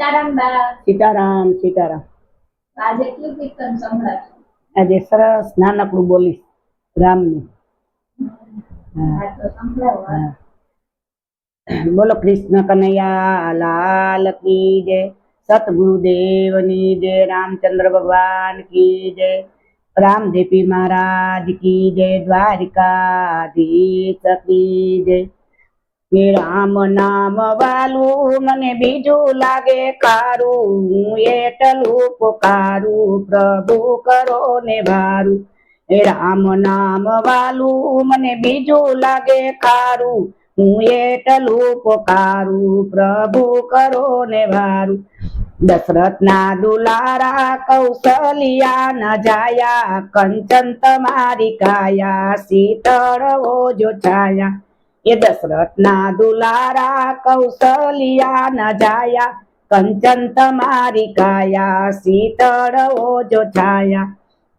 સીતારામ સીતારામ। આજે કયું કીર્તન સંભળાવશો? આજે સરસ નાનકડું બોલીશ રામનું। બોલો કૃષ્ણ કનૈયા લાલ की जय, सतगुरुदेवनी जय, रामचंद्र भगवान की जय, रामदेवी महाराज की जय, द्वारिकाधीश की जय। કે રામ નામ વાલું મને બીજું લાગે કારું, હું એટલું પોકારું પ્રભુ કરો ને ભારું। એ રામ નામ વાલું મને બીજું લાગે કારું, હું એટલું પોકારું પ્રભુ કરો ને ભારું। દશરથ ના દુલારા કૌશલ્યા ન જાયા, કંચન તમારી કાયા શીતળ ઓજો છાયા। ये दशरथ ना दुलारा कौशल्या न जाया, कंचन तमारी काया शीतल ओजो छाया।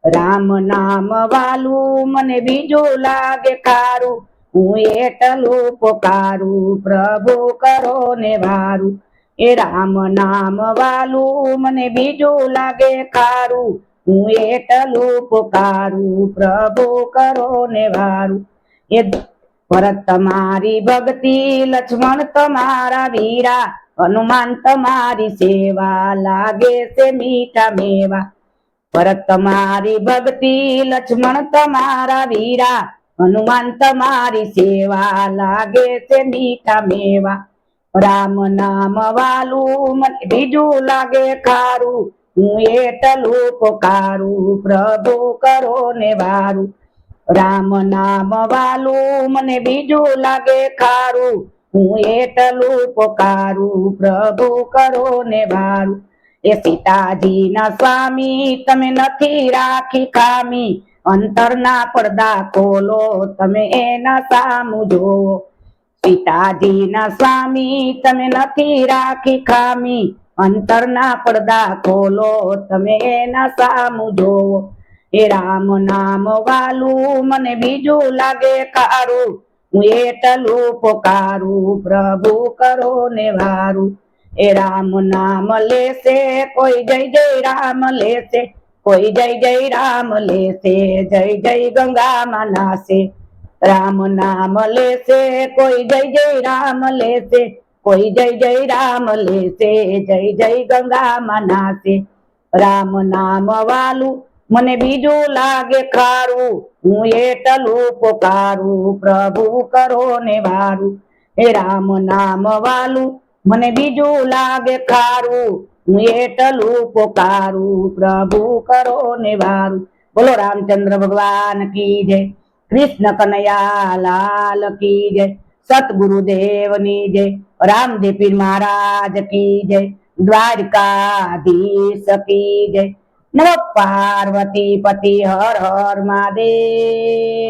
राम नाम वालू मने बीजू लागे कारू, हूँ एटलू पोकारू प्रभु करो ने भारू। ए राम नाम वालू मने बीजू लागे कारू, हूँ एटलू पोकारू प्रभु करो ने भारू। ये भरत तमारी भक्ति लक्ष्मण तमारा वीरा, हनुमान तमारी सेवा लागे से मीठा मेवा। भरत तमारी भक्ति लक्ष्मण तमारा वीरा, हनुमान तमारी सेवा लागे से मीठा मेवा। राम नाम वालू मन बीजू लागे खारू, हूँ एटलू पोकारू प्रभु करो ने भारू। राम नाम वालू मने बीजू लागे खारू, हूँ एटलू पोकारू प्रभु करो ने भारू। ए सीताजी ना स्वामी तमे नथी राखी खामी, अंतर ना पर्दा खोलो तमे एना सामु जोवो। सीताजी ना स्वामी तमे नथी राखी खामी, अंतर ना पर्दा खोलो तमे एना सामु जोवो। ए राम नाम वालू मने बीजू लागे कारू, हूँ एटलू पोकारू प्रभु करो ने भारू। ए राम नाम लेसे कोई जय जय राम लेसे, कोई जय जय राम लेसे जय जय गंगा मनासे। राम नाम लेसे कोई जय जय राम लेसे, कोई जय जय राम लेसे जय जय गंगा मनासे। राम नाम वालू मने बीजू लागे खारू, हूँ एटलू पोकारू प्रभु करो ने भारू। हे राम नाम वालू मने बीजू लागे खारू, हूँ एटलू पोकारू प्रभु करो ने भारू। बोलो रामचंद्र भगवान की जय, कृष्ण कन्हैया लाल की जय, सतगुरुदेवनी जय, रामदेव महाराज की जय, द्वारिकाधीश की जय। नमो पार्वती पति हर हर महादेव।